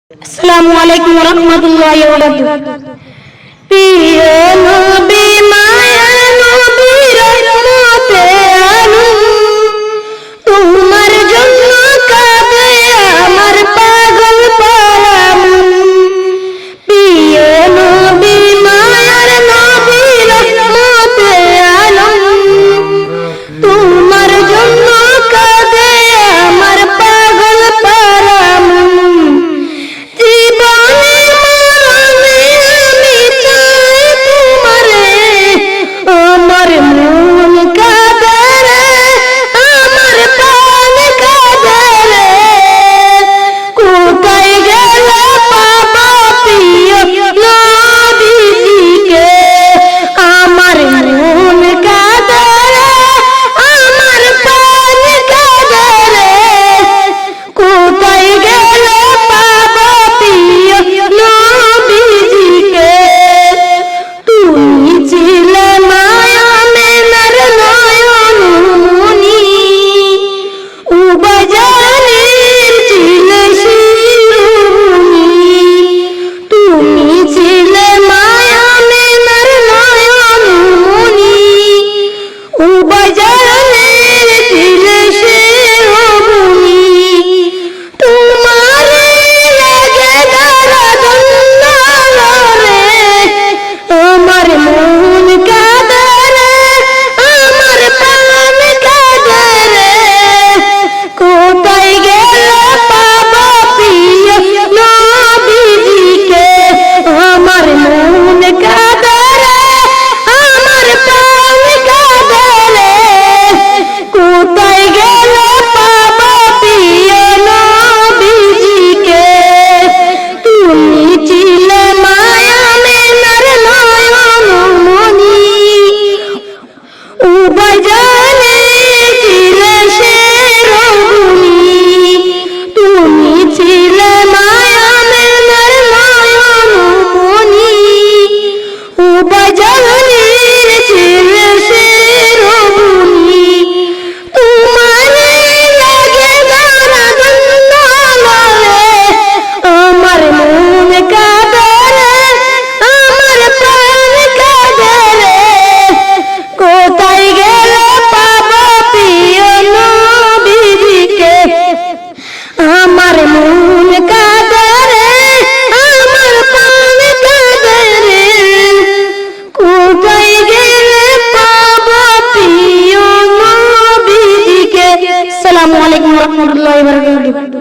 আসসালামু আলাইকুম ওয়া রাহমাতুল্লাহি ওয়া বারাকাতুহু। প্রিয় নবী মায়া নবী রহমতে আলম, তোমার জন্য কাঁদে আমার পাগল পারা মন। প্রিয় নবী মায়ার নবী রহমতে আলম, তোমার জন্য কাঁদে আমার পাগল পারা মন। আসসালামু আলাইকুম ওয়া রাহমাতুল্লাহি ওয়া বারাকাতুহু।